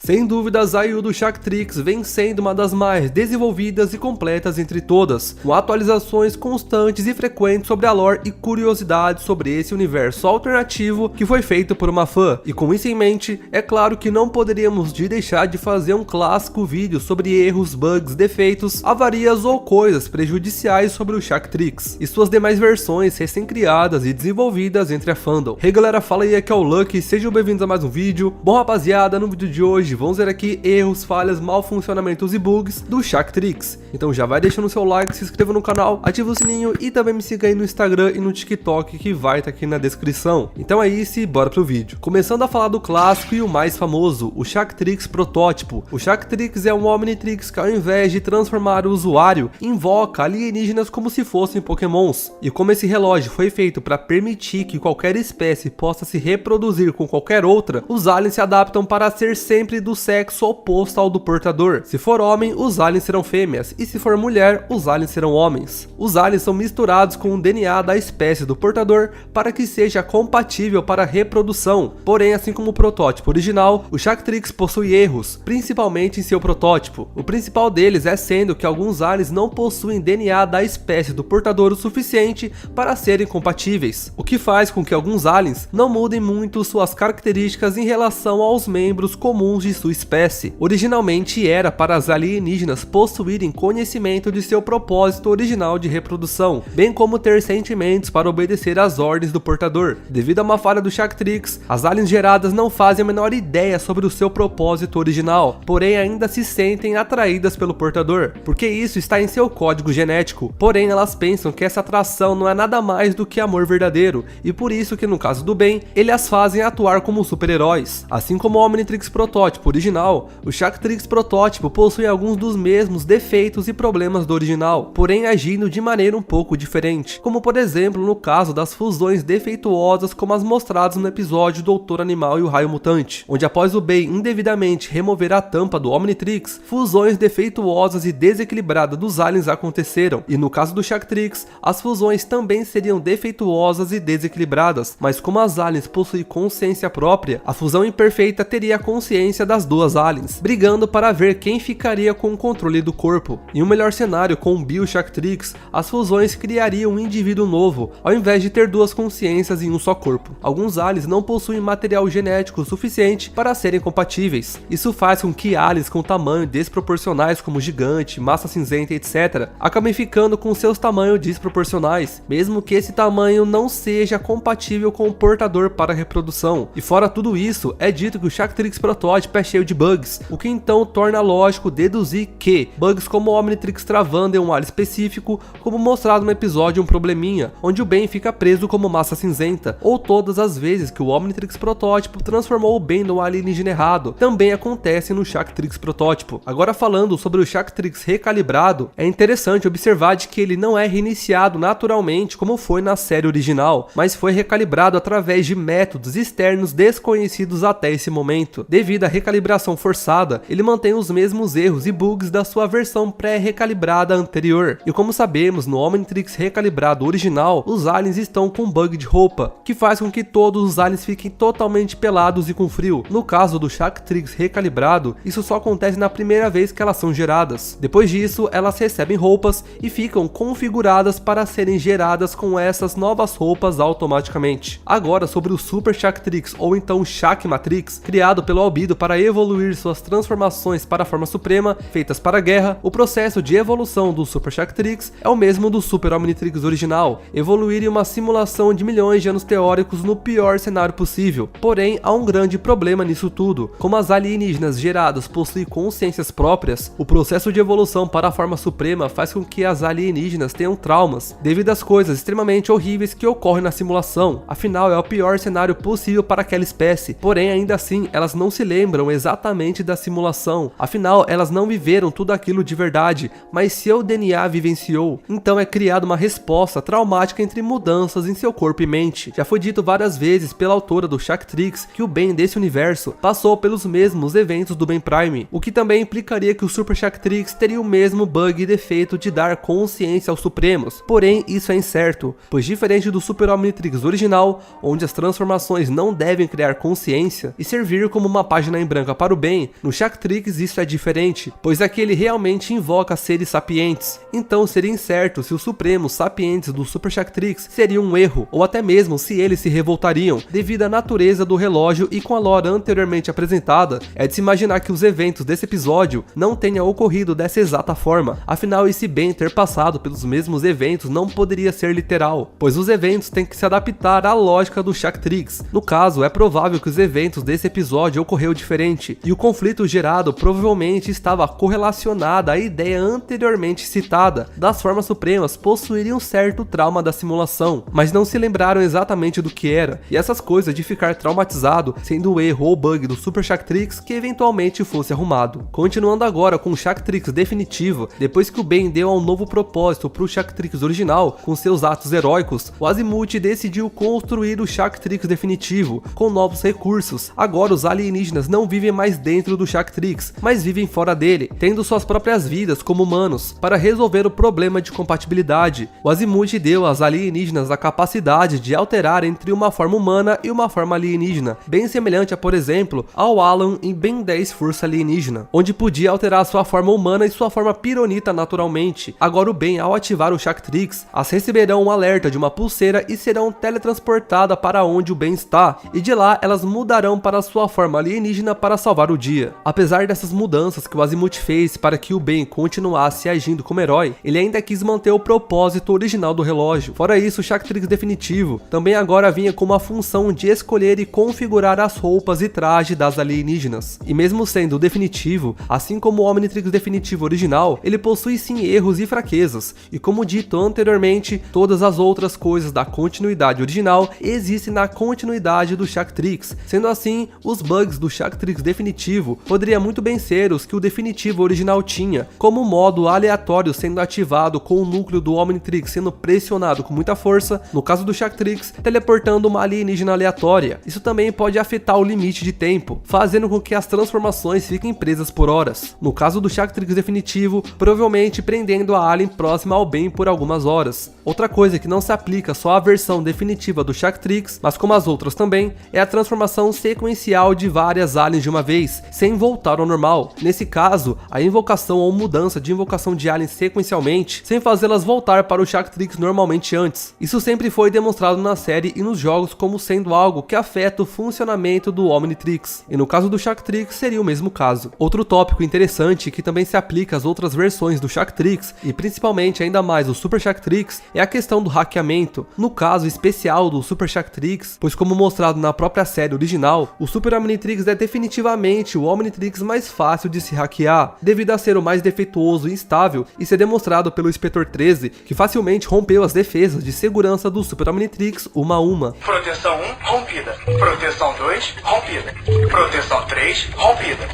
Sem dúvidas, a IU do Shaktrix vem sendo uma das mais desenvolvidas e completas entre todas, com atualizações constantes e frequentes sobre a lore e curiosidades sobre esse universo alternativo que foi feito por uma fã. E com isso em mente, é claro que não poderíamos deixar de fazer um clássico vídeo sobre erros, bugs, defeitos, avarias ou coisas prejudiciais sobre o Shaktrix e suas demais versões recém-criadas e desenvolvidas entre a fandom. Hey galera, fala aí, aqui é o Lucky, sejam bem-vindos a mais um vídeo. Bom rapaziada, no vídeo de hoje vamos ver aqui erros, falhas, mal funcionamentos e bugs do Shaktrix. Então já vai deixando o seu like, se inscreva no canal, ativa o sininho e também me siga aí no Instagram e no TikTok que vai estar aqui na descrição. Então é isso e bora pro vídeo. Começando a falar do clássico e o mais famoso, o Shaktrix protótipo. O Shaktrix é um Omnitrix que ao invés de transformar o usuário, invoca alienígenas como se fossem pokémons. E como esse relógio foi feito para permitir que qualquer espécie possa se reproduzir com qualquer outra, os aliens se adaptam para ser sempre do sexo oposto ao do portador. Se for homem, os aliens serão fêmeas, e se for mulher, os aliens serão homens. Os aliens são misturados com o DNA da espécie do portador para que seja compatível para a reprodução. Porém, assim como o protótipo original, o Shaktrix possui erros, principalmente em seu protótipo. O principal deles é sendo que alguns aliens não possuem DNA da espécie do portador o suficiente para serem compatíveis, o que faz com que alguns aliens não mudem muito suas características em relação aos membros comuns de sua espécie. Originalmente era para as alienígenas possuírem conhecimento de seu propósito original de reprodução, bem como ter sentimentos para obedecer às ordens do portador. Devido a uma falha do Shaktrix, as aliens geradas não fazem a menor ideia sobre o seu propósito original, porém ainda se sentem atraídas pelo portador, porque isso está em seu código genético. Porém elas pensam que essa atração não é nada mais do que amor verdadeiro, e por isso que no caso do bem, ele as fazem atuar como super-heróis. Assim como o Omnitrix protótipo original, o Shaktrix protótipo possui alguns dos mesmos defeitos e problemas do original, porém agindo de maneira um pouco diferente, como por exemplo no caso das fusões defeituosas como as mostradas no episódio Doutor Animal e o Raio Mutante, onde após o Bane indevidamente remover a tampa do Omnitrix, fusões defeituosas e desequilibradas dos aliens aconteceram, e no caso do Shaktrix, as fusões também seriam defeituosas e desequilibradas, mas como as aliens possuem consciência própria, a fusão imperfeita teria a consciência das duas aliens, brigando para ver quem ficaria com o controle do corpo. Em um melhor cenário, com o Bio Shaktrix, as fusões criariam um indivíduo novo, ao invés de ter duas consciências em um só corpo. Alguns aliens não possuem material genético suficiente para serem compatíveis. Isso faz com que aliens com tamanho desproporcionais como gigante, massa cinzenta, etc., acabem ficando com seus tamanhos desproporcionais, mesmo que esse tamanho não seja compatível com o portador para a reprodução. E fora tudo isso, é dito que o Shaktrix protótipo é cheio de bugs, o que então torna lógico deduzir que bugs como o Omnitrix travando em um alien específico, como mostrado no episódio Um Probleminha, onde o Ben fica preso como massa cinzenta, ou todas as vezes que o Omnitrix protótipo transformou o Ben no alienígena errado, também acontece no Shaktrix protótipo. Agora falando sobre o Shaktrix recalibrado, é interessante observar de que ele não é reiniciado naturalmente como foi na série original, mas foi recalibrado através de métodos externos desconhecidos até esse momento. Devido à recalibração forçada, ele mantém os mesmos erros e bugs da sua versão pré-recalibrada anterior. E como sabemos, no Omnitrix recalibrado original, os aliens estão com bug de roupa, que faz com que todos os aliens fiquem totalmente pelados e com frio. No caso do Shaktrix recalibrado, isso só acontece na primeira vez que elas são geradas. Depois disso, elas recebem roupas e ficam configuradas para serem geradas com essas novas roupas automaticamente. Agora sobre o Super Shaktrix, ou então Shakmatrix, criado pelo Albedo para evoluir suas transformações para a forma suprema, feitas para a guerra, o processo de evolução do Super Shaktrix é o mesmo do Super Omnitrix original, evoluir em uma simulação de milhões de anos teóricos no pior cenário possível. Porém, há um grande problema nisso tudo. Como as alienígenas geradas possuem consciências próprias, o processo de evolução para a forma suprema faz com que as alienígenas tenham traumas, devido às coisas extremamente horríveis que ocorrem na simulação. Afinal, é o pior cenário possível para aquela espécie. Porém, ainda assim, elas não se lembram exatamente da simulação. Afinal, elas não viveram tudo aquilo de verdade, mas seu DNA vivenciou. Então é criada uma resposta traumática entre mudanças em seu corpo e mente. Já foi dito várias vezes pela autora do Shaktrix que o Ben desse universo passou pelos mesmos eventos do Ben Prime, o que também implicaria que o Super Shaktrix teria o mesmo bug e defeito de dar consciência aos Supremos. Porém, isso é incerto, pois diferente do Super Omnitrix original, onde as transformações não devem criar consciência e servir como uma página em branca para o Ben, no Shaktrix isso é diferente, pois aqui ele realmente invoca seres sapientes. Então seria incerto se os supremos sapientes do Super Shaktrix seria um erro, ou até mesmo se eles se revoltariam, devido à natureza do relógio e com a lore anteriormente apresentada, é de se imaginar que os eventos desse episódio não tenham ocorrido dessa exata forma. Afinal, esse Ben ter passado pelos mesmos eventos não poderia ser literal, pois os eventos têm que se adaptar à lógica do Shaktrix. No caso, é provável que os eventos desse episódio ocorreu diferente, e o conflito gerado provavelmente estava correlacionado à ideia anteriormente citada, das formas supremas possuírem um certo trauma da simulação, mas não se lembraram exatamente do que era, e essas coisas de ficar traumatizado sendo o erro ou bug do Super Shaktrix que eventualmente fosse arrumado. Continuando agora com o Shaktrix definitivo, depois que o Ben deu um novo propósito para o Shaktrix original com seus atos heróicos, o Azimuth decidiu construir o Shaktrix definitivo com novos recursos. Agora os alienígenas não vivem mais dentro do Shaktrix, mas vivem fora dele, tendo suas próprias vidas como humanos, para resolver o problema de compatibilidade. O Azimuth deu aos alienígenas a capacidade de alterar entre uma forma humana e uma forma alienígena, bem semelhante a, por exemplo, ao Alan em Ben 10 Força Alienígena, onde podia alterar sua forma humana e sua forma pironita naturalmente. Agora o Ben, ao ativar o Shaktrix, as receberão um alerta de uma pulseira e serão teletransportadas para onde o Ben está, e de lá elas mudarão para sua forma alienígena para salvar o dia. Apesar dessas mudanças que o Azimuth fez para que o Ben continuasse agindo como herói, ele ainda quis manter o propósito original do relógio. Fora isso, o Shaktrix definitivo também agora vinha com uma função de escolher e configurar as roupas e trajes das alienígenas. E mesmo sendo definitivo, assim como o Omnitrix definitivo original, ele possui sim erros e fraquezas, e como dito anteriormente, todas as outras coisas da continuidade original existem na continuidade do Shaktrix. Sendo assim, os bugs do Shaktrix definitivo poderiam muito bem ser os que o definitivo original tinha, como o modo aleatório sendo ativado com o núcleo do Omnitrix sendo pressionado com muita força, no caso do Shaktrix, teleportando uma alienígena aleatória. Isso também pode afetar o limite de tempo, fazendo com que as transformações fiquem presas por horas. No caso do Shaktrix definitivo, provavelmente prendendo a alien próxima ao Ben por algumas horas. Outra coisa que não se aplica só à versão definitiva do Shaktrix, mas como as outras também, é a transformação sequencial de várias aliens de uma vez, sem voltar ao normal. Nesse caso, a invocação ou mudança de invocação de aliens sequencialmente, sem fazê-las voltar para o Shaktrix normalmente antes. Isso sempre foi demonstrado na série e nos jogos como sendo algo que afeta o funcionamento do Omnitrix, e no caso do Shaktrix seria o mesmo caso. Outro tópico interessante que também se aplica às outras versões do Shaktrix, e principalmente ainda mais o Super Shaktrix, é a questão do hackeamento. No caso especial do Super Shaktrix, pois como mostrado na própria série original, o Super Omnitrix é definitivamente o Omnitrix mais fácil de se hackear, devido a ser o mais defeituoso e instável, e ser demonstrado pelo Inspetor 13, que facilmente rompeu as defesas de segurança do Super Omnitrix uma a uma. Proteção 1 rompida, proteção 2 rompida, proteção 3 rompida.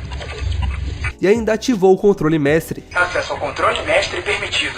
E ainda ativou o controle mestre. Acesso ao controle mestre permitido.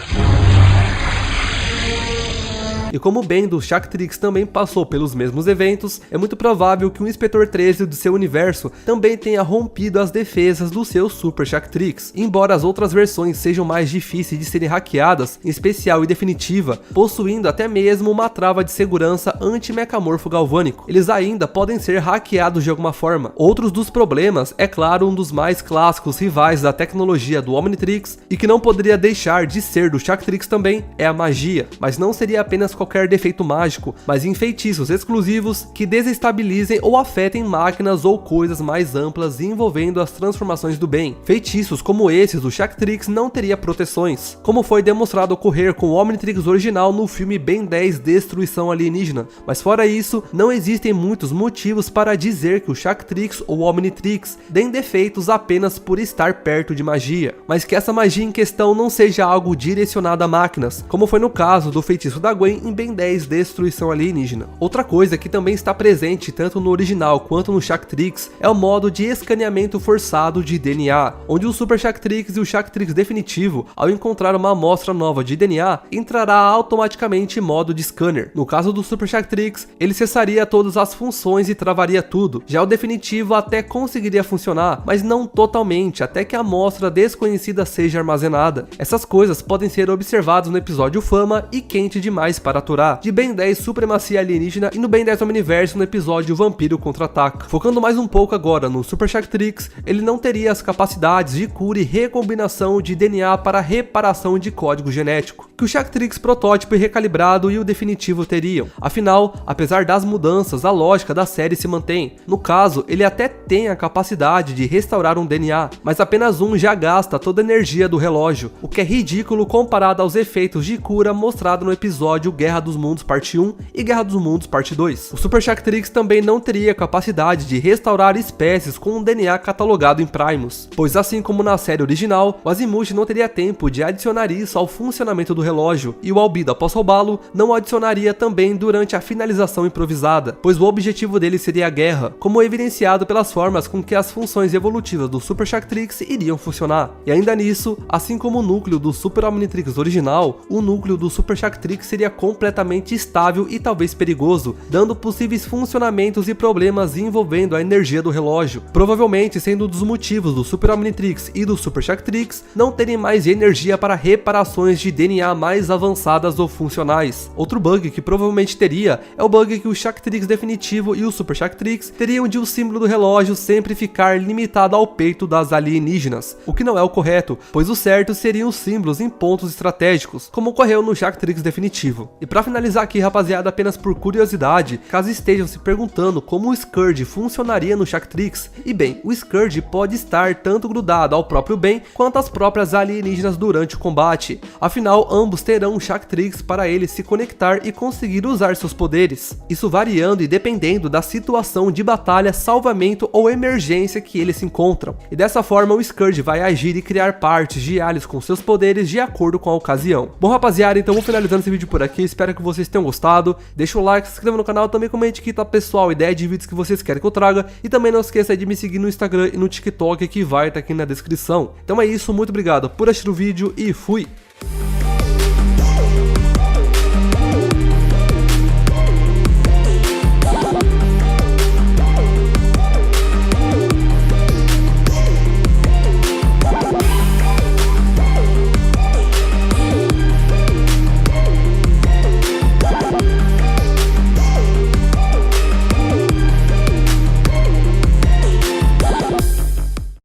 E como o Ben do Shaktrix também passou pelos mesmos eventos, é muito provável que o Inspetor 13 do seu universo também tenha rompido as defesas do seu Super Shaktrix. Embora as outras versões sejam mais difíceis de serem hackeadas, em especial e definitiva, possuindo até mesmo uma trava de segurança anti-mecamorfo galvânico, eles ainda podem ser hackeados de alguma forma. Outros dos problemas, é claro, um dos mais clássicos rivais da tecnologia do Omnitrix, e que não poderia deixar de ser do Shaktrix também, é a magia, mas não seria apenas qualquer defeito mágico, mas em feitiços exclusivos que desestabilizem ou afetem máquinas ou coisas mais amplas envolvendo as transformações do bem. Feitiços como esses do Shaktrix não teria proteções, como foi demonstrado ocorrer com o Omnitrix original no filme Ben 10 Destruição Alienígena, mas fora isso, não existem muitos motivos para dizer que o Shaktrix ou Omnitrix deem defeitos apenas por estar perto de magia, mas que essa magia em questão não seja algo direcionado a máquinas, como foi no caso do feitiço da Gwen em Ben 10 Destruição Alienígena. Outra coisa que também está presente tanto no original quanto no Shaktrix é o modo de escaneamento forçado de DNA, onde o Super Shaktrix e o Shaktrix definitivo, ao encontrar uma amostra nova de DNA, entrará automaticamente em modo de scanner. No caso do Super Shaktrix, ele cessaria todas as funções e travaria tudo. Já o definitivo até conseguiria funcionar, mas não totalmente, até que a amostra desconhecida seja armazenada. Essas coisas podem ser observadas no episódio Fama e Quente Demais para para aturar, de Ben 10 Supremacia Alienígena e no Ben 10 Omniverse no episódio Vampiro Contra-Ataca. Focando mais um pouco agora no Super Shaq-Trix, ele não teria as capacidades de cura e recombinação de DNA para reparação de código genético, que o Shaq-Trix protótipo e recalibrado e o definitivo teriam. Afinal, apesar das mudanças, a lógica da série se mantém. No caso, ele até tem a capacidade de restaurar um DNA, mas apenas um já gasta toda a energia do relógio, o que é ridículo comparado aos efeitos de cura mostrado no episódio Guerra dos Mundos Parte 1 e Guerra dos Mundos Parte 2. O Super Shaq-Trix também não teria capacidade de restaurar espécies com um DNA catalogado em Primus, pois assim como na série original, o Azimuth não teria tempo de adicionar isso ao funcionamento do relógio, e o Albedo, após roubá-lo, não adicionaria também durante a finalização improvisada, pois o objetivo dele seria a guerra, como evidenciado pelas formas com que as funções evolutivas do Super Shaq-Trix iriam funcionar. E ainda nisso, assim como o núcleo do Super Omnitrix original, o núcleo do Super Shaq-Trix seria completamente estável e talvez perigoso, dando possíveis funcionamentos e problemas envolvendo a energia do relógio, provavelmente sendo um dos motivos do Super Omnitrix e do Super Shaq-Trix não terem mais energia para reparações de DNA mais avançadas ou funcionais. Outro bug que provavelmente teria é o bug que o Shaq-Trix definitivo e o Super Shaq-Trix teriam de o símbolo do relógio sempre ficar limitado ao peito das alienígenas, o que não é o correto, pois o certo seriam os símbolos em pontos estratégicos, como ocorreu no Shaq-Trix definitivo. E para finalizar aqui, rapaziada, apenas por curiosidade, caso estejam se perguntando como o Scourge funcionaria no Shaq-Trix, e bem, o Scourge pode estar tanto grudado ao próprio Ben quanto às próprias alienígenas durante o combate, afinal ambos terão um Shaq-Trix para ele se conectar e conseguir usar seus poderes, isso variando e dependendo da situação de batalha, salvamento ou emergência que eles se encontram, e dessa forma o Scourge vai agir e criar partes de aliens com seus poderes de acordo com a ocasião. Bom, rapaziada, então vou finalizando esse vídeo por aqui, espero que vocês tenham gostado, deixa o like, se inscreva no canal, também comente aqui, tá pessoal, ideia de vídeos que vocês querem que eu traga, e também não esqueça de me seguir no Instagram e no TikTok que vai estar aqui na descrição. Então é isso, muito obrigado por assistir o vídeo e fui!